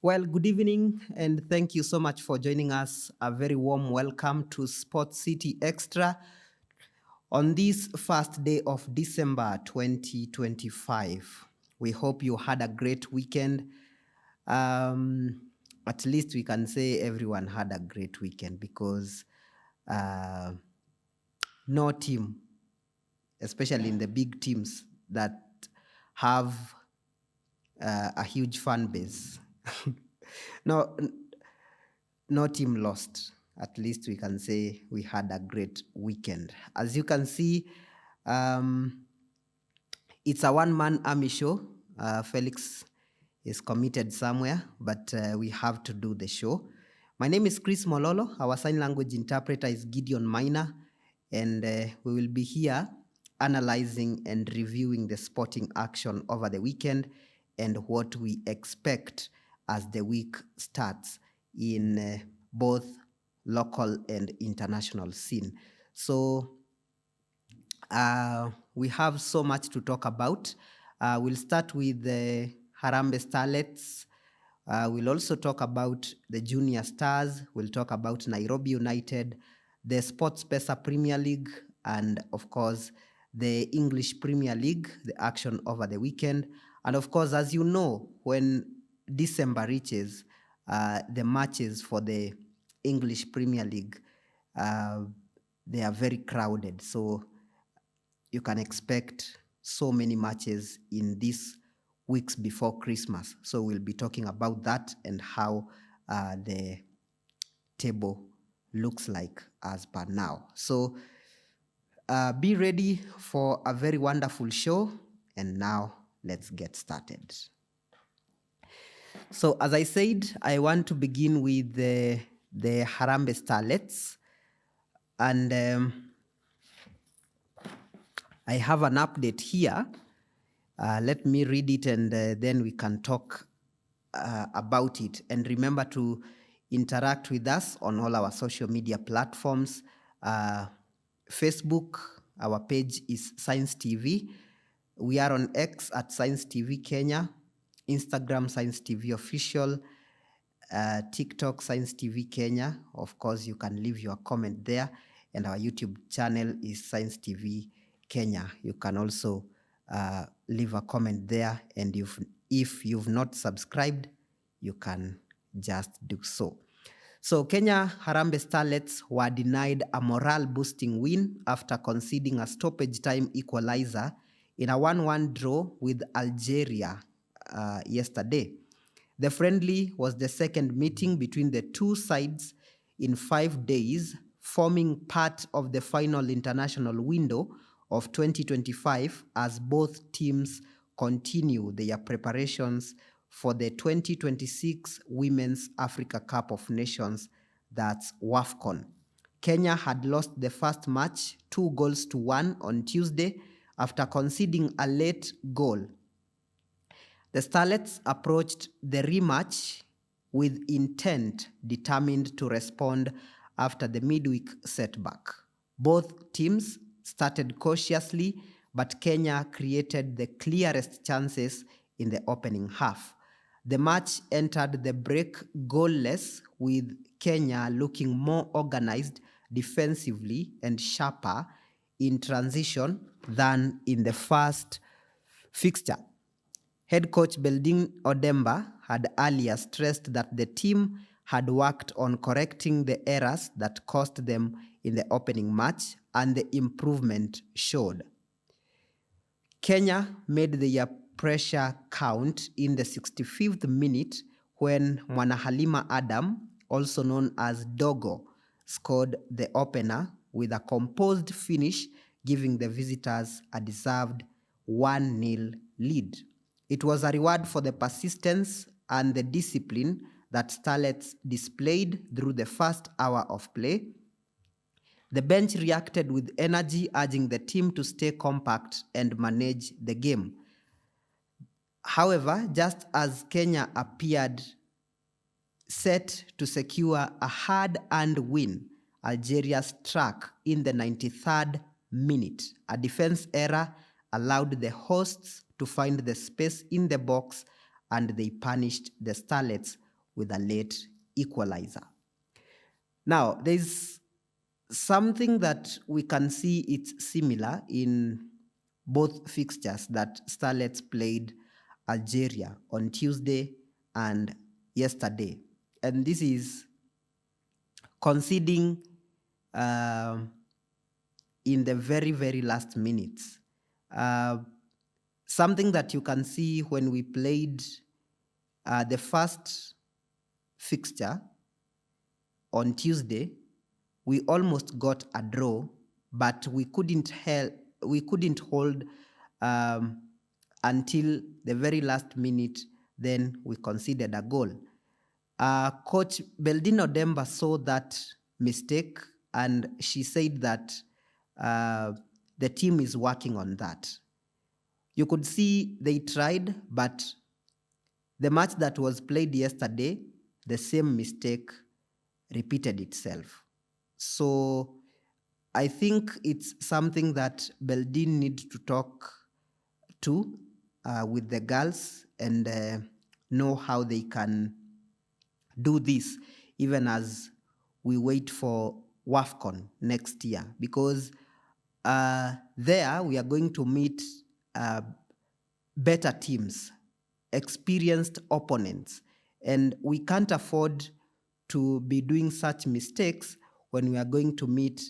Well, good evening, and thank you so much for joining us. A very warm welcome to Sports City Extra on this first day of December 2025. We hope you had a great weekend. At least we can say everyone had a great weekend because uh, no team, especially in the big teams that have a huge fan base, no, no team lost. At least we can say we had a great weekend. As you can see, um, it's a one-man army show. Felix is committed somewhere, but we have to do the show. My name is Chris Mololo. Our sign language interpreter is Gideon Minor, and we will be here analyzing and reviewing the sporting action over the weekend and what we expect as the week starts in both local and international scene. So we have so much to talk about. We'll start with the Harambee Starlets. We'll also talk about the Junior Stars. We'll talk about Nairobi United, the Sports Pesa Premier League, and of course, the English Premier League, the action over the weekend. And of course, as you know, when December reaches, the matches for the English Premier League, they are very crowded. So you can expect so many matches in these weeks before Christmas. So we'll be talking about that and how the table looks like as per now. So be ready for a very wonderful show. And now let's get started. So as I said, I want to begin with the Harambee Starlets. And I have an update here. Let me read it and then we can talk about it. And remember to interact with us on all our social media platforms. Facebook, our page is Science TV. We are on X at Science TV Kenya, Instagram Science TV Official, TikTok Science TV Kenya. Of course, you can leave your comment there. And our YouTube channel is Science TV Kenya. You can also leave a comment there. And if you've not subscribed, you can just do so. So Kenya Harambee Starlets were denied a morale-boosting win after conceding a stoppage time equalizer in a 1-1 draw with Algeria yesterday. The friendly was the second meeting between the two sides in 5 days, forming part of the final international window of 2025 as both teams continue their preparations for the 2026 Women's Africa Cup of Nations, that's WAFCON. Kenya had lost the first match 2-1 on Tuesday after conceding a late goal. The Starlets approached the rematch with intent, determined to respond after the midweek setback. Both teams started cautiously, but Kenya created the clearest chances in the opening half. The match entered the break goalless, with Kenya looking more organized defensively and sharper in transition than in the first fixture. Head coach Belding Odemba had earlier stressed that the team had worked on correcting the errors that cost them in the opening match, and the improvement showed. Kenya made their pressure count in the 65th minute when Mwanahalima Adam, also known as Dogo, scored the opener with a composed finish, giving the visitors a deserved 1-0 lead. It was a reward for the persistence and the discipline that Starlets displayed through the first hour of play. The bench reacted with energy, urging the team to stay compact and manage the game. However, just as Kenya appeared set to secure a hard-earned win, Algeria struck in the 93rd minute. A defense error allowed the hosts to find the space in the box, and they punished the Starlets with a late equalizer. Now, there's something that we can see it's similar in both fixtures that Starlets played Algeria on Tuesday and yesterday. And this is conceding in the very, very last minutes. Something that you can see when we played the first fixture on Tuesday, we almost got a draw, but we couldn't hold until the very last minute. Then we conceded a goal. Coach Beldino Demba saw that mistake, and she said that the team is working on that. You could see they tried, but the match that was played yesterday, the same mistake repeated itself. So I think it's something that Beldin needs to talk to with the girls and know how they can do this, even as we wait for WAFCON next year, because there we are going to meet better teams, experienced opponents, and we can't afford to be doing such mistakes when we are going to meet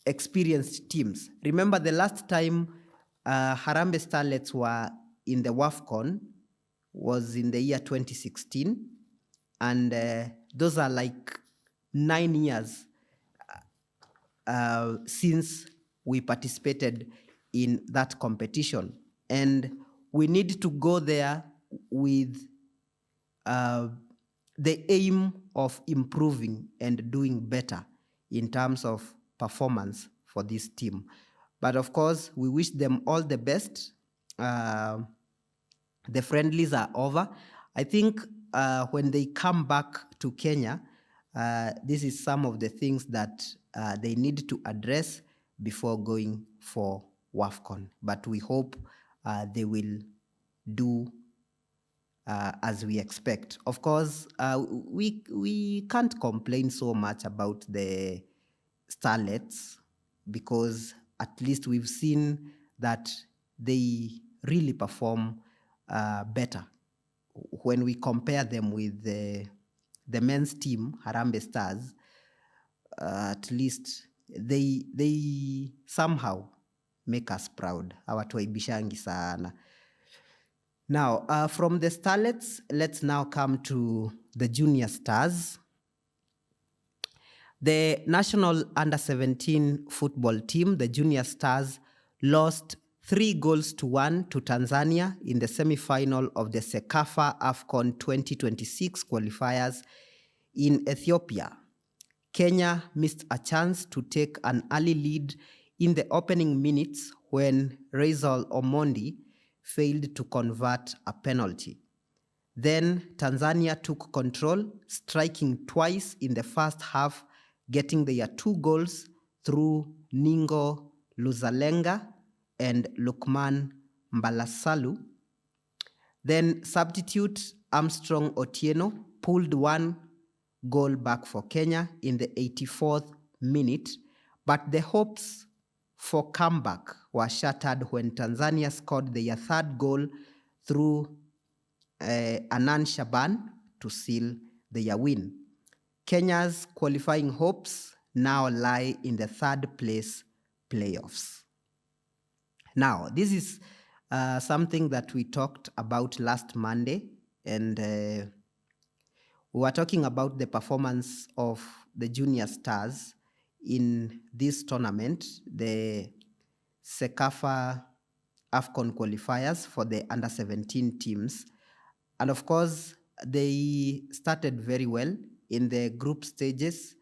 experienced teams. Remember, the last time Harambee Starlets were in the WAFCON was in the year 2016, and those are like 9 years since we participated in that competition. And we need to go there with the aim of improving and doing better in terms of performance for this team. But of course, we wish them all the best. The friendlies are over. I think when they come back to Kenya, this is some of the things that they need to address before going for WAFCON. But we hope they will do as we expect. Of course, we can't complain so much about the Starlets, because at least we've seen that they really perform better when we compare them with the men's team, Harambee Stars. At least they somehow make us proud. Hawatuaibishangi sana. Now, from the Starlets, let's now come to the Junior Stars. The national under-17 football team, the Junior Stars, lost 3-1 to Tanzania in the semi-final of the CECAFA AFCON 2026 qualifiers in Ethiopia. Kenya missed a chance to take an early lead in the opening minutes when Rizal Omondi failed to convert a penalty. Then Tanzania took control, striking twice in the first half, getting their 2 goals through Ningo Luzalenga and Lukman Mbalasalu. Then substitute Armstrong Otieno pulled 1 goal back for Kenya in the 84th minute, but the hopes for comeback were shattered when Tanzania scored their 3rd goal through Anan Shaban to seal their win. Kenya's qualifying hopes now lie in the 3rd place playoffs. Now, this is something that we talked about last Monday, and we were talking about the performance of the Junior Stars in this tournament, the CECAFA AFCON qualifiers for the under-17 teams. And of course, they started very well in the group stages,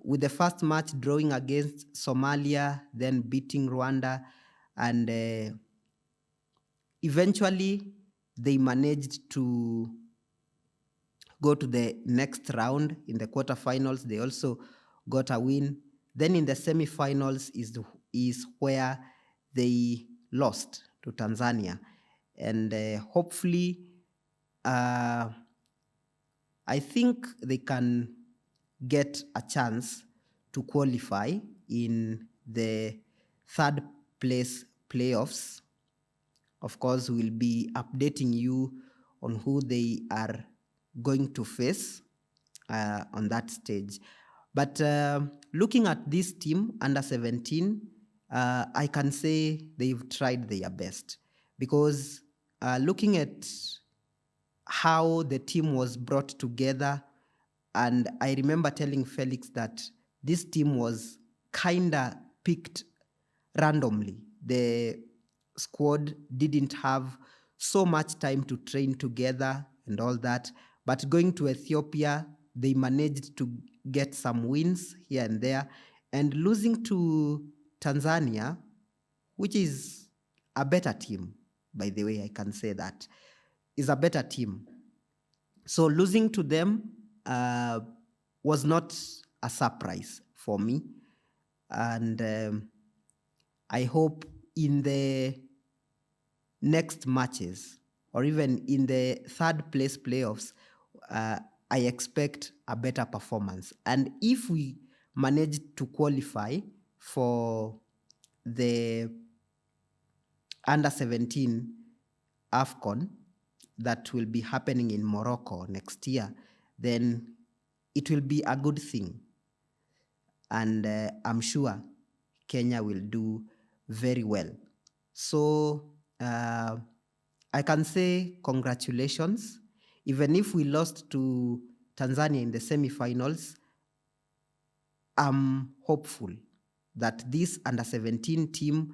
with the first match drawing against Somalia, then beating Rwanda, and eventually they managed to go to the next round in the quarterfinals. They also got a win. Then in the semifinals is where they lost to Tanzania. And hopefully I think they can get a chance to qualify in the third place playoffs. Of course, we'll be updating you on who they are going to face on that stage. But looking at this team, under 17, I can say they've tried their best, because looking at how the team was brought together, and I remember telling Felix that this team was kinda picked randomly. The squad didn't have so much time to train together and all that, but going to Ethiopia, they managed to get some wins here and there, and losing to Tanzania, which is a better team, by the way, I can say that, is a better team. So losing to them was not a surprise for me. And I hope in the next matches, or even in the third place playoffs, I expect a better performance. And if we manage to qualify for the under 17 AFCON that will be happening in Morocco next year, then it will be a good thing. And I'm sure Kenya will do very well. So I can say congratulations. Even if we lost to Tanzania in the semi-finals, I'm hopeful that this under 17 team,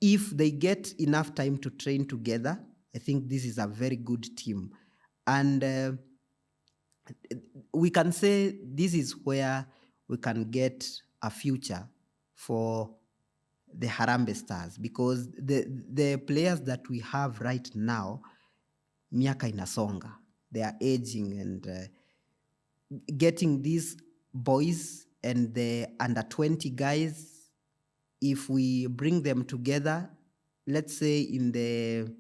if they get enough time to train together, I think this is a very good team. And we can say this is where we can get a future for the Harambee Stars, because the players that we have right now, miaka inasonga, they are aging, and getting these boys and the under 20 guys, if we bring them together, let's say in the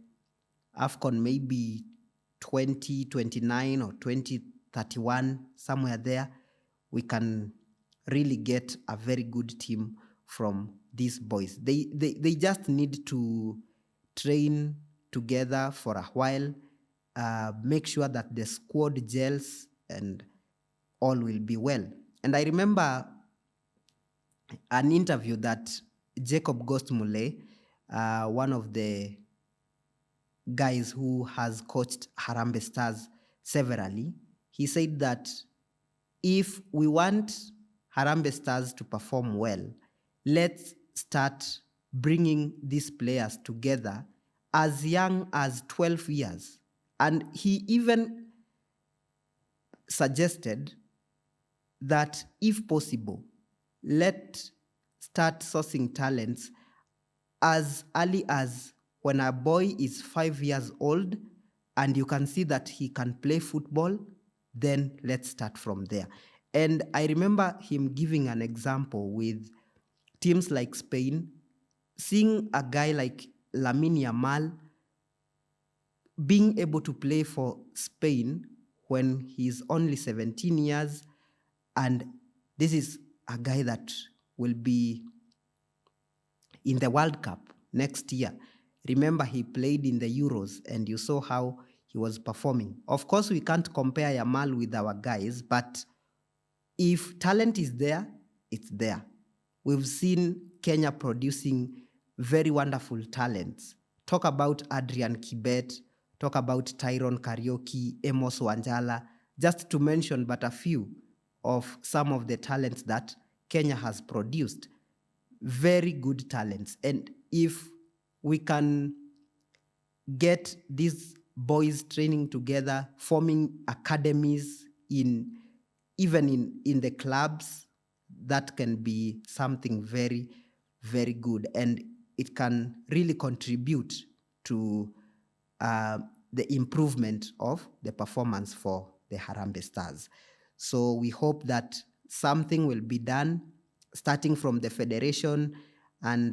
AFCON maybe 2029 or 2031, somewhere there, we can really get a very good team from these boys. They just need to train together for a while, make sure that the squad gels, and all will be well. And I remember an interview that Jacob Ghost Mulee, one of the guys who has coached Harambee Stars severally, he said that if we want Harambee Stars to perform well, let's start bringing these players together as young as 12 years. And he even suggested that if possible, let's start sourcing talents as early as when a boy is 5 years old and you can see that he can play football, then let's start from there. And I remember him giving an example with teams like Spain, seeing a guy like Lamine Yamal being able to play for Spain when he's only 17 years, and this is a guy that will be in the World Cup next year. Remember, he played in the Euros, and you saw how he was performing. Of course, we can't compare Yamal with our guys, but if talent is there, it's there. We've seen Kenya producing very wonderful talents. Talk about Adrian Kibet, talk about Tyrone Karaoke, Amos Wanjala, just to mention but a few of some of the talents that Kenya has produced. Very good talents. And if we can get these boys training together, forming academies even in the clubs, that can be something very, very good. And it can really contribute to the improvement of the performance for the Harambee Stars. So we hope that something will be done, starting from the federation and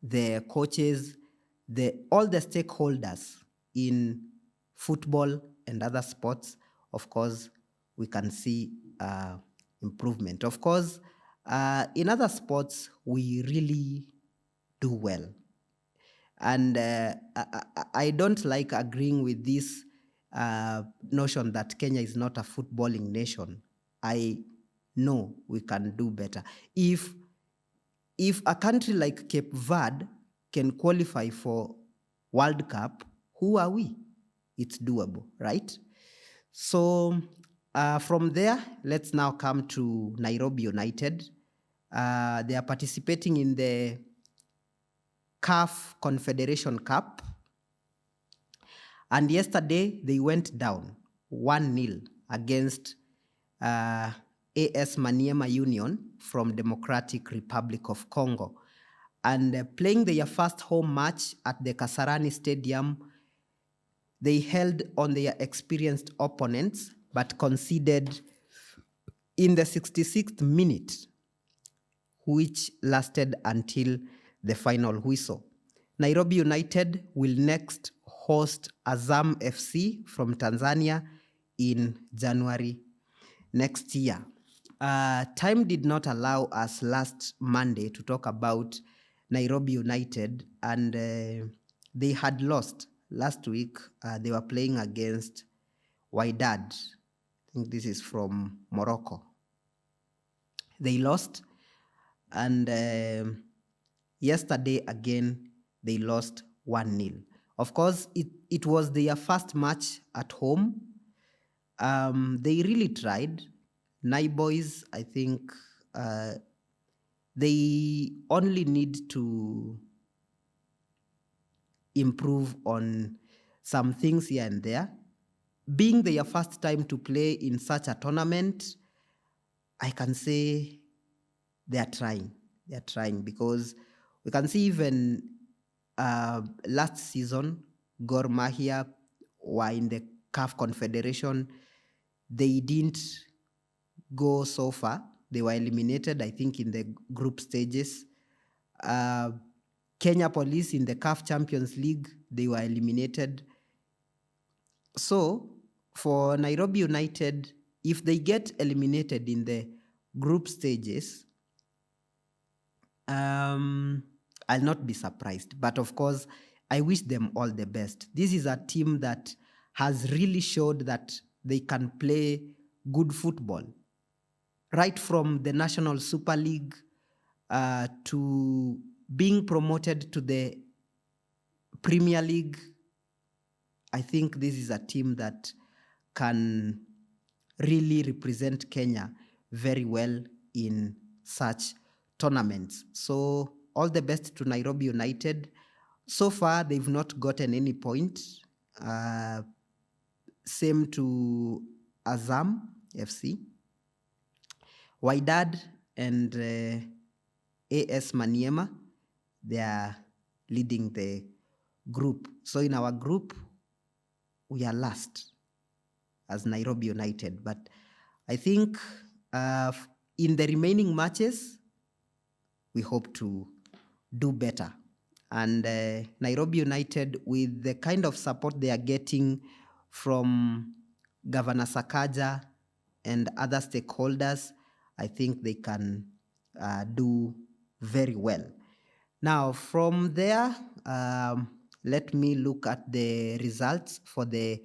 the coaches, all the stakeholders in football and other sports, of course, we can see improvement. Of course, in other sports, we really do well. And I don't like agreeing with this notion that Kenya is not a footballing nation. I know we can do better. If a country like Cape Verde can qualify for World Cup, who are we? It's doable, right? So from there, let's now come to Nairobi United. They are participating in the CAF Confederation Cup. And yesterday, they went down 1-0 against AS Maniema Union from Democratic Republic of Congo. And playing their first home match at the Kasarani Stadium, they held on their experienced opponents, but conceded in the 66th minute, which lasted until the final whistle. Nairobi United will next host Azam FC from Tanzania in January next year. Time did not allow us last Monday to talk about Nairobi United, and they had lost last week. They were playing against Wydad. I think this is from Morocco. They lost, and yesterday again they lost 1-0. Of course, it was their first match at home. They really tried. Boys, I think they only need to improve on some things here and there. Being their first time to play in such a tournament, I can say they are trying. They are trying because we can see even last season, Gor Mahia were in the CAF Confederation. They didn't go so far. They were eliminated, I think, in the group stages. Kenya Police in the CAF Champions League, they were eliminated. So for Nairobi United, if they get eliminated in the group stages, I'll not be surprised. But of course, I wish them all the best. This is a team that has really showed that they can play good football. Right from the National Super League to being promoted to the Premier League, I think this is a team that can really represent Kenya very well in such tournaments. So all the best to Nairobi United. So far, they've not gotten any point. Same to Azam FC. Wydad and AS Maniema, they are leading the group. So in our group, we are last as Nairobi United. But I think in the remaining matches, we hope to do better. And Nairobi United, with the kind of support they are getting from Governor Sakaja and other stakeholders, I think they can do very well. Now, from there, let me look at the results for the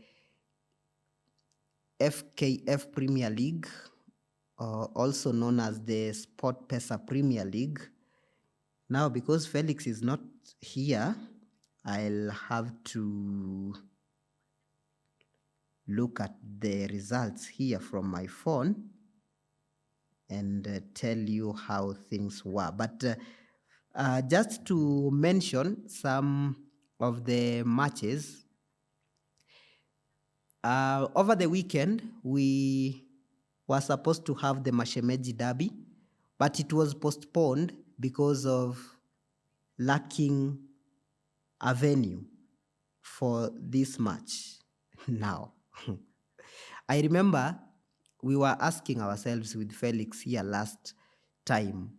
FKF Premier League, also known as the Sport Pesa Premier League. Now, because Felix is not here, I'll have to look at the results here from my phone and tell you how things were. But just to mention some of the matches, over the weekend, we were supposed to have the Mashemeji Derby, but it was postponed because of lacking a venue for this match. Now, I remember we were asking ourselves with Felix here last time,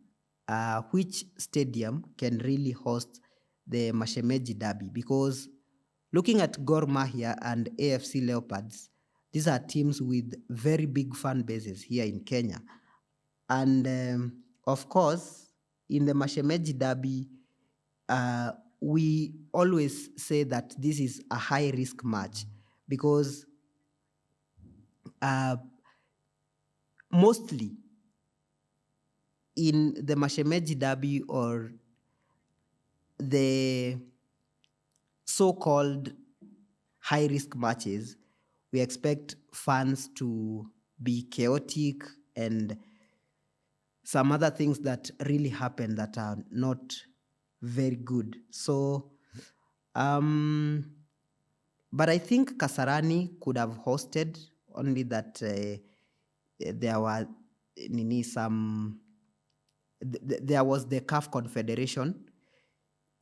which stadium can really host the Mashemeji Derby, because Looking at Gor Mahia and AFC Leopards, these are teams with very big fan bases here in Kenya. And of course, in the Mashemeji Derby, we always say that this is a high risk match because mostly in the Mashemeji Derby or the so-called high-risk matches, we expect fans to be chaotic and some other things that really happen that are not very good. So, but I think Kasarani could have hosted, only that there were there was the CAF Confederation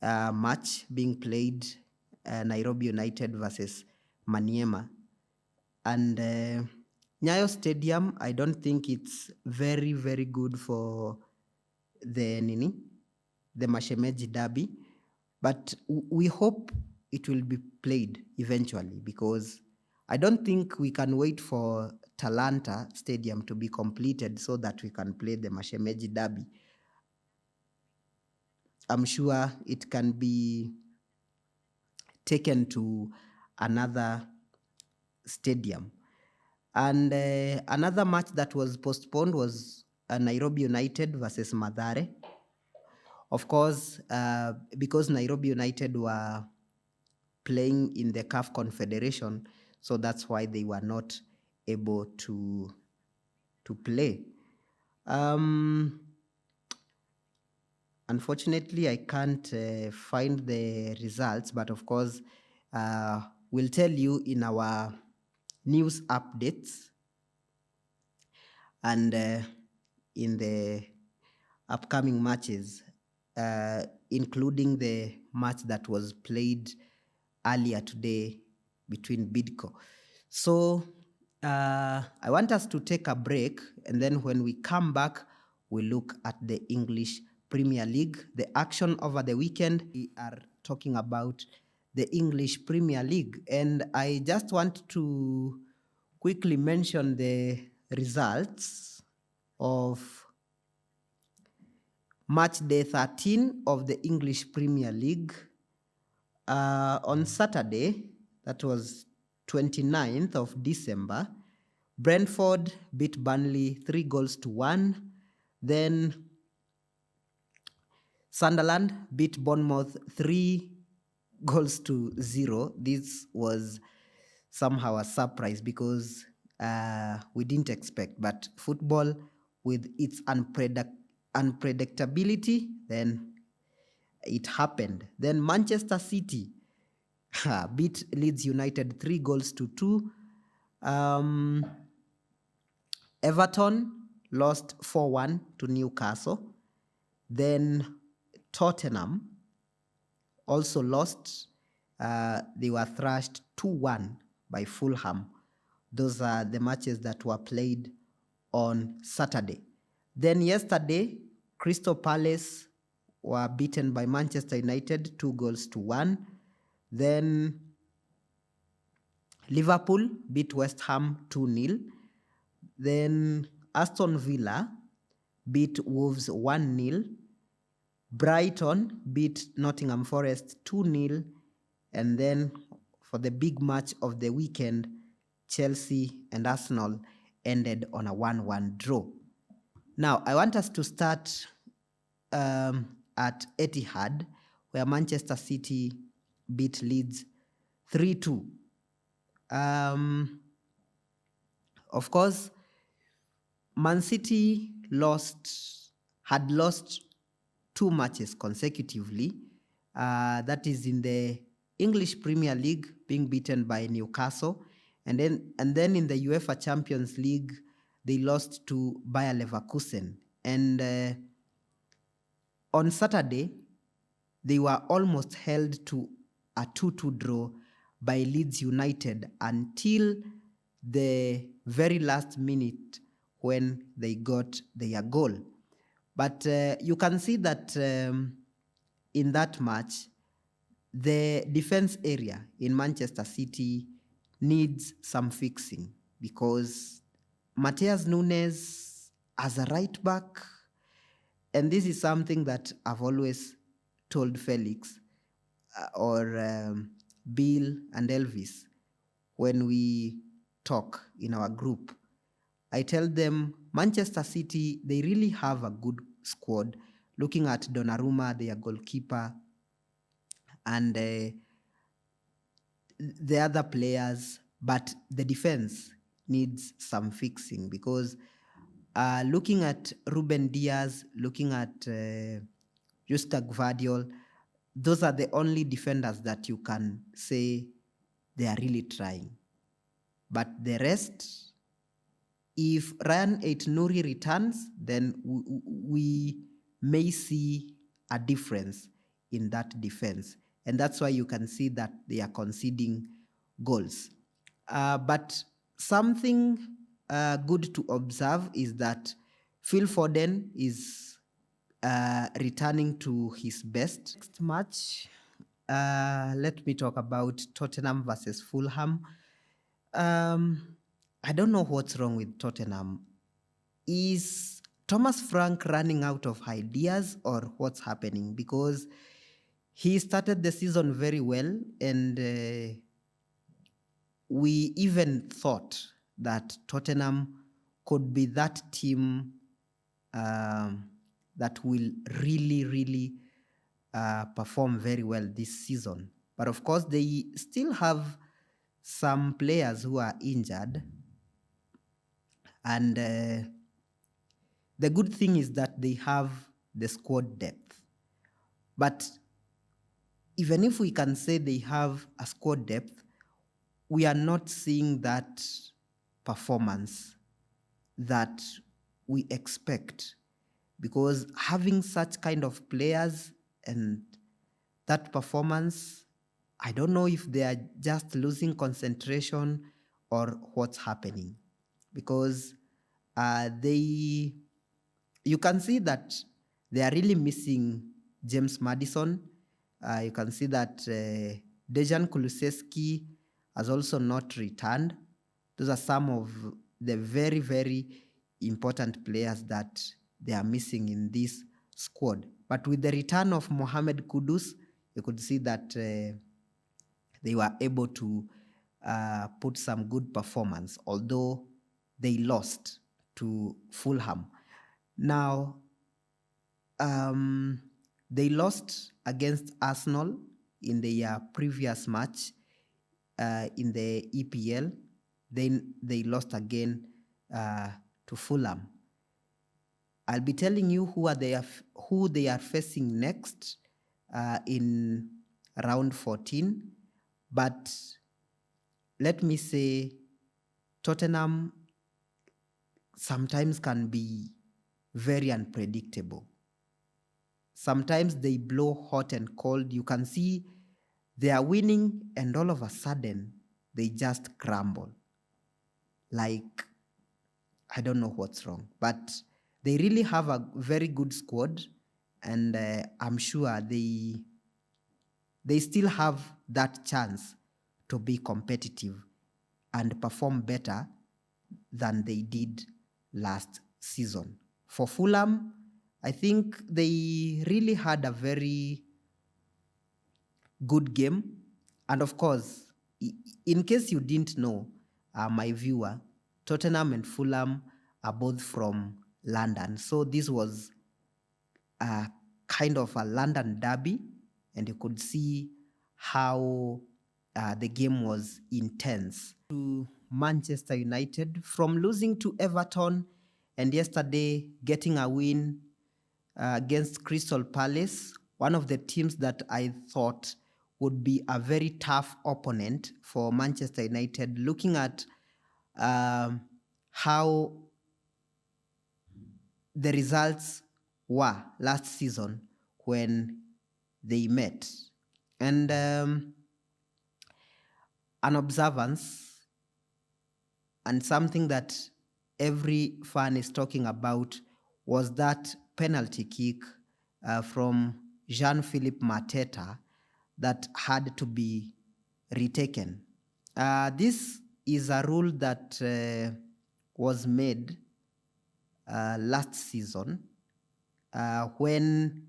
match being played, Nairobi United versus Maniema. And Nyayo Stadium, I don't think it's very, very good for the Mashemeji Derby. But we hope it will be played eventually, because I don't think we can wait for Talanta Stadium to be completed so that we can play the Mashemeji Derby. I'm sure it can be taken to another stadium. And another match that was postponed was Nairobi United versus Mathare. Of course, because Nairobi United were playing in the CAF Confederation, so that's why they were not able to play. Unfortunately, I can't find the results, but of course, we'll tell you in our news updates and in the upcoming matches, including the match that was played earlier today between Bidco. So I want us to take a break, and then when we come back, we look at the English Premier League, the action over the weekend. We are talking about the English Premier League, and I just want to quickly mention the results of match day 13 of the English Premier League. On Saturday, that was 29th of December, Brentford beat Burnley 3-1. Then Sunderland beat Bournemouth 3-0. This was somehow a surprise because we didn't expect, but football with its unpredictability, then it happened. Then Manchester City beat Leeds United 3-2. Everton lost 4-1 to Newcastle. Then Tottenham also lost. They were thrashed 2-1 by Fulham. Those are the matches that were played on Saturday. Then yesterday, Crystal Palace were beaten by Manchester United 2-1. Then Liverpool beat West Ham 2-0. Then Aston Villa beat Wolves 1-0. Brighton beat Nottingham Forest 2-0. And then for the big match of the weekend, Chelsea and Arsenal ended on a 1-1 draw. Now, I want us to start at Etihad, where Manchester City beat Leeds 3-2. Of course, Man City had lost 2 matches consecutively. That is in the English Premier League, being beaten by Newcastle, and then in the UEFA Champions League, they lost to Bayer Leverkusen. And on Saturday, they were almost held to a 2-2 draw by Leeds United until the very last minute when they got their goal. But you can see that in that match, the defense area in Manchester City needs some fixing, because Mateus Nunes as a right back, and this is something that I've always told Felix or Bill and Elvis when we talk in our group. I tell them Manchester City, they really have a good squad. Looking at Donnarumma, their goalkeeper, and the other players, but the defense needs some fixing, because looking at Ruben Diaz, looking at Justa Gvardiol, those are the only defenders that you can say they are really trying. But the rest, if Ryan Aït-Nouri returns, then we may see a difference in that defense. And that's why you can see that they are conceding goals. But something good to observe is that Phil Foden is returning to his best. Next match, let me talk about Tottenham versus Fulham. I don't know what's wrong with Tottenham. Is Thomas Frank running out of ideas, or what's happening? Because he started the season very well, and we even thought that Tottenham could be that team that will really perform very well this season. But of course, they still have some players who are injured. And the good thing is that they have the squad depth. But even if we can say they have a squad depth, we are not seeing that performance that we expect, because having such kind of players and that performance, I don't know if they are just losing concentration or what's happening, because you can see that they are really missing James Maddison. You can see that Dejan Kulusevski has also not returned. Those are some of the very important players that they are missing in this squad. But with the return of Mohamed Kudus, you could see that they were able to put some good performance, although they lost to Fulham. Now, they lost against Arsenal in the previous match in the EPL. Then they lost again to Fulham. I'll be telling you who they are facing next in round 14. But let me say, Tottenham sometimes can be very unpredictable. Sometimes they blow hot and cold. You can see they are winning, and all of a sudden they just crumble. Like, I don't know what's wrong, but they really have a very good squad, and I'm sure they still have that chance to be competitive and perform better than they did last season. For Fulham, I think they really had a very good game. And of course, in case you didn't know, my viewer, Tottenham and Fulham are both from London. So this was a kind of a London derby, and you could see how the game was intense. To Manchester United, from losing to Everton and yesterday getting a win against Crystal Palace, one of the teams that I thought would be a very tough opponent for Manchester United, looking at how the results were last season when they met. And an observance and something that every fan is talking about was that penalty kick from Jean-Philippe Mateta that had to be retaken. This is a rule that was made last season when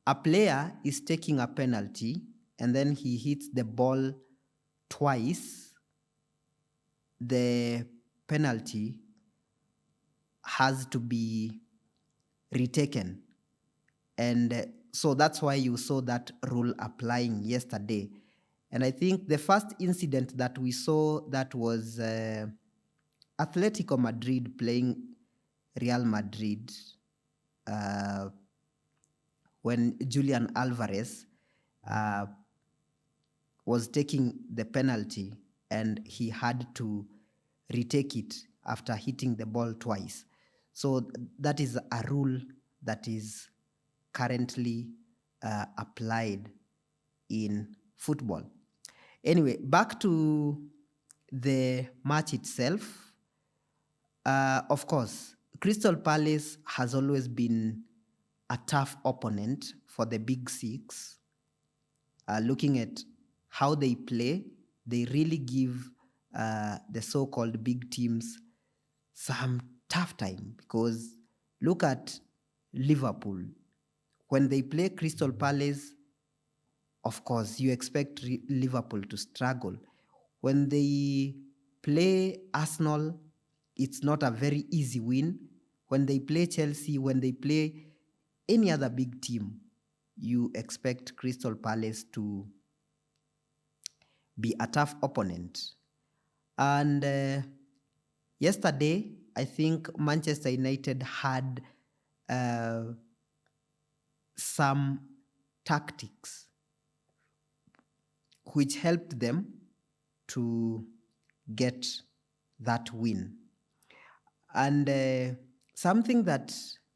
a player is taking a penalty and then he hits the ball twice, the penalty has to be retaken. And so that's why you saw that rule applying yesterday. And I think the first incident that we saw, that was Atletico Madrid playing Real Madrid, when Julian Alvarez was taking the penalty and he had to retake it after hitting the ball twice. So that is a rule that is currently applied in football. Anyway, back to the match itself. Of course, Crystal Palace has always been a tough opponent for the Big Six. Looking at how they play, they really give the so-called big teams some tough time, because look at Liverpool. When they play Crystal Palace, of course, you expect Liverpool to struggle. When they play Arsenal, it's not a very easy win. When they play Chelsea, when they play any other big team, you expect Crystal Palace to be a tough opponent. And yesterday, I think Manchester United had some tactics which helped them to get that win. And something that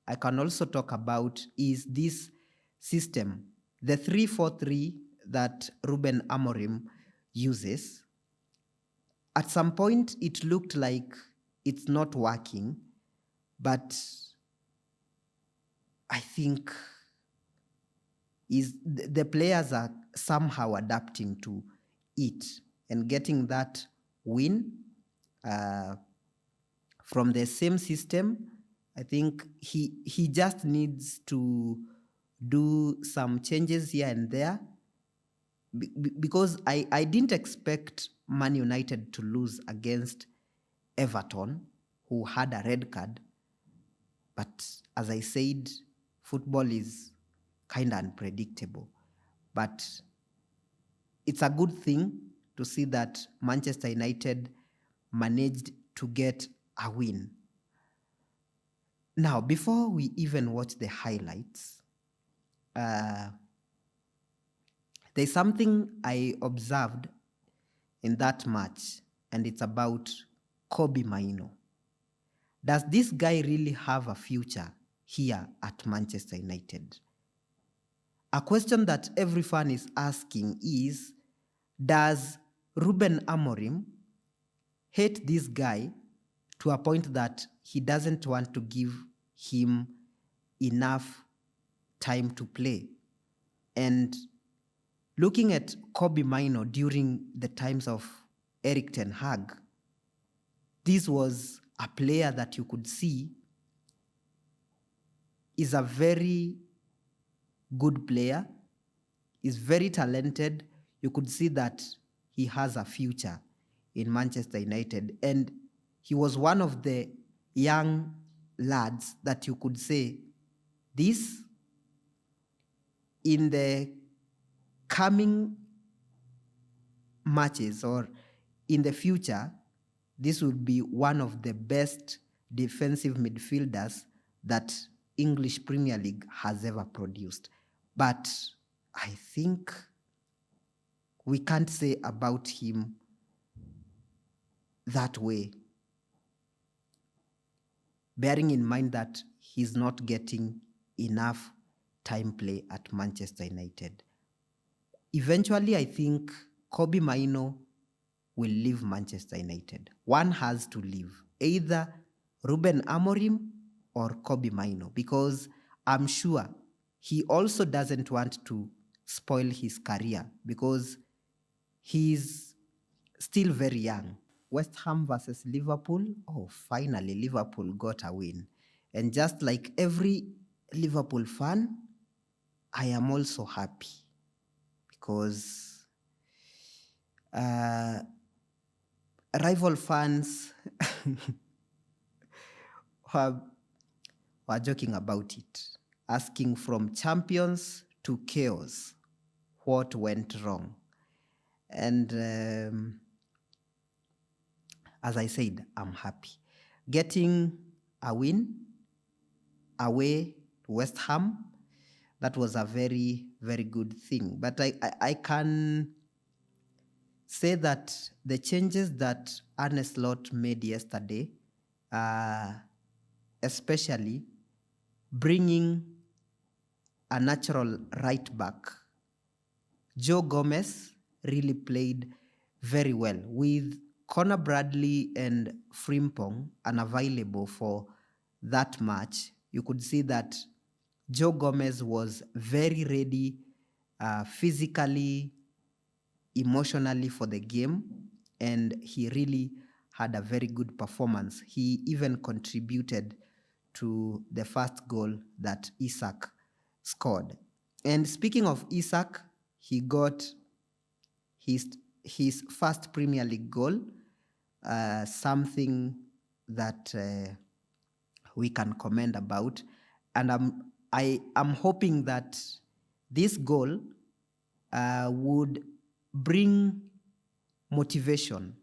I can also talk about is this system, the 3-4-3 that Ruben Amorim uses. At some point, it looked like it's not working, but I think the players are somehow adapting to it and getting that win from the same system. I think he just needs to do some changes here and there, because I didn't expect Man United to lose against Everton, who had a red card. But as I said, football is kind of unpredictable. But it's a good thing to see that Manchester United managed to get a win. Now, before we even watch the highlights, there's something I observed in that match, and it's about Kobbie Mainoo. Does this guy really have a future here at Manchester United? A question that every fan is asking is, does Ruben Amorim hate this guy to a point that he doesn't want to give him enough time to play? And looking at Kobbie Mainoo during the times of Erik ten Hag, this was a player that you could see is a very good player, is very talented. You could see that he has a future in Manchester United. And he was one of the young lads that you could say, this, in the coming matches or in the future, this would be one of the best defensive midfielders that English Premier League has ever produced. But I think we can't say about him that way, bearing in mind that he's not getting enough time play at Manchester United. Eventually, I think Kobbie Mainoo will leave Manchester United. One has to leave, either Ruben Amorim or Kobbie Mainoo, because I'm sure he also doesn't want to spoil his career because he's still very young. West Ham versus Liverpool. Oh, finally, Liverpool got a win. And just like every Liverpool fan, I am also happy because rival fans were joking about it, asking from champions to chaos what went wrong. And as I said, I'm happy. Getting a win away to West Ham, that was a very, very good thing. But I can say that the changes that Arne Slot made yesterday, especially bringing a natural right back, Joe Gomez really played very well with Connor Bradley and Frimpong unavailable for that match. You could see that Joe Gomez was very ready physically, emotionally for the game, and he really had a very good performance. He even contributed to the first goal that Isak scored. And speaking of Isak, he got his first Premier League goal, something that we can comment about. And I am hoping that this goal would bring motivation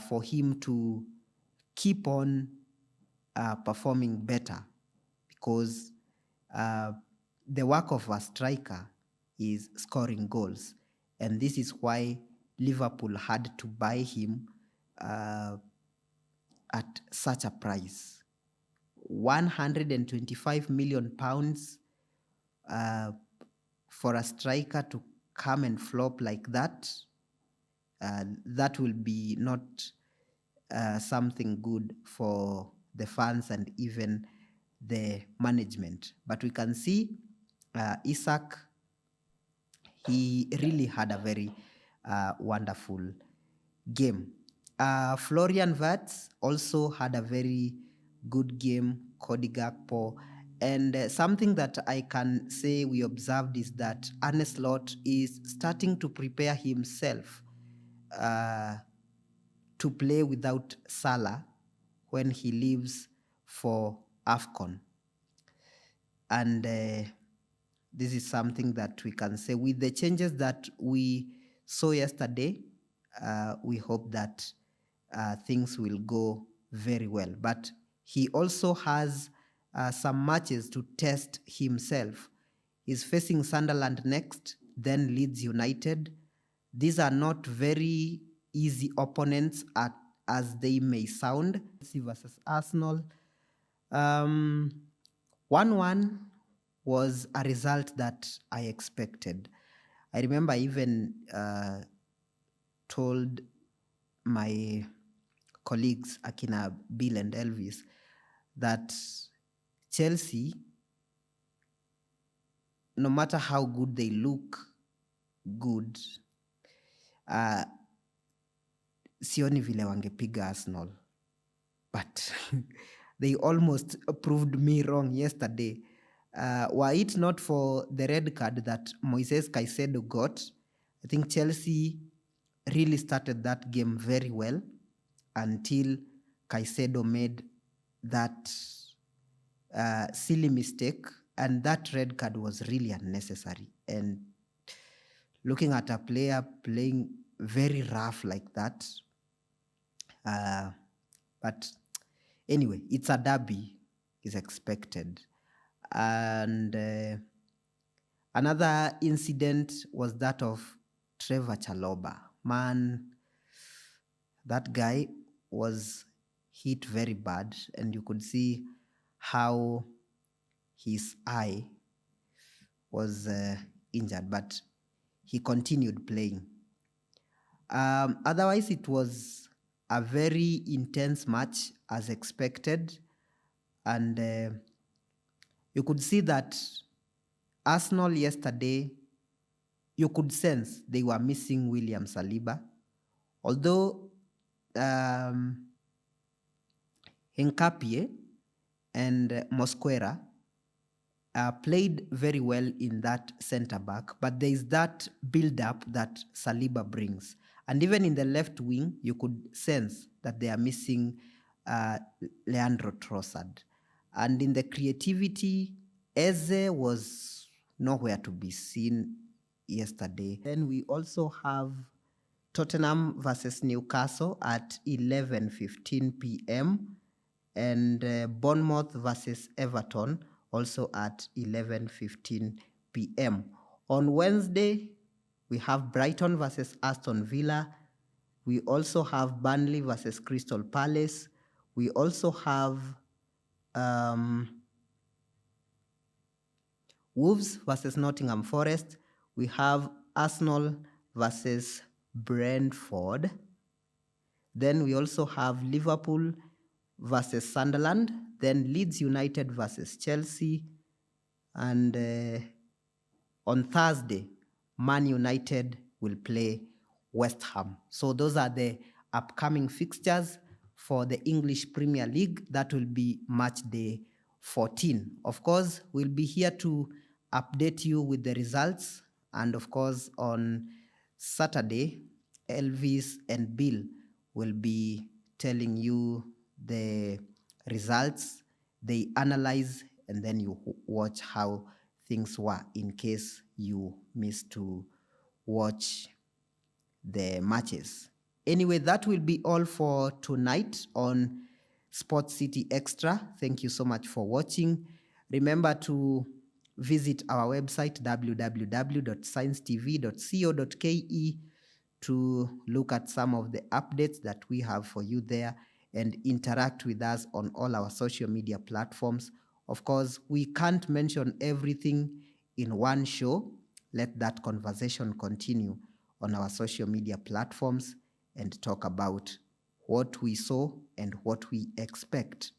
for him to keep on performing better, because the work of a striker is scoring goals, and this is why Liverpool had to buy him at such a price. £125 million for a striker to come and flop like that. That will be not something good for the fans and even the management. But we can see Isak, he really had a very wonderful game. Florian Wirtz also had a very good game, Cody Gakpo. And something that I can say we observed is that Arne Slot is starting to prepare himself to play without Salah when he leaves for AFCON. And this is something that we can say with the changes that we saw yesterday. We hope that things will go very well. But he also has some matches to test himself. He's facing Sunderland next, then Leeds United. These are not very easy opponents as they may sound. Chelsea versus Arsenal. 1-1 was a result that I expected. I remember I even told my colleagues, Akina, Bill and Elvis, that Chelsea, no matter how good they look good, sioni vile wangepiga Arsenal. But they almost proved me wrong yesterday. Were it not for the red card that Moises Caicedo got, I think Chelsea really started that game very well until Caicedo made that silly mistake, and that red card was really unnecessary. And looking at a player playing very rough like that, but anyway, it's a derby, is expected. And another incident was that of Trevor Chalobah. Man, that guy was hit very bad, and you could see how his eye was injured, but he continued playing. Otherwise, it was a very intense match as expected, and you could see that Arsenal yesterday you could sense they were missing William Saliba. Although Hincapie and Mosquera played very well in that centre back, but there is that build-up that Saliba brings. And even in the left wing, you could sense that they are missing Leandro Trossard. And in the creativity, Eze was nowhere to be seen yesterday. Then we also have Tottenham versus Newcastle at 11:15 p.m. and Bournemouth versus Everton also at 11:15 p.m. On Wednesday, we have Brighton versus Aston Villa. We also have Burnley versus Crystal Palace. We also have Wolves versus Nottingham Forest. We have Arsenal versus Brentford. Then we also have Liverpool versus Sunderland. Then Leeds United versus Chelsea. And on Thursday, Man United will play West Ham. So those are the upcoming fixtures for the English Premier League. That will be match day 14. Of course, we'll be here to update you with the results. And of course, on Saturday, Elvis and Bill will be telling you the results. They analyze, and then you watch how things were in case you missed to watch the matches. Anyway, that will be all for tonight on Sports City Extra. Thank you so much for watching. Remember to visit our website www.sciencetv.co.ke to look at some of the updates that we have for you there and interact with us on all our social media platforms. Of course, we can't mention everything in one show. Let that conversation continue on our social media platforms and talk about what we saw and what we expect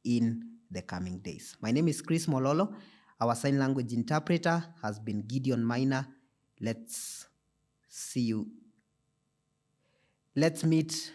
in the coming days. My name is Chris Mololo. Our sign language interpreter has been Gideon Minor. Let's see you. Let's meet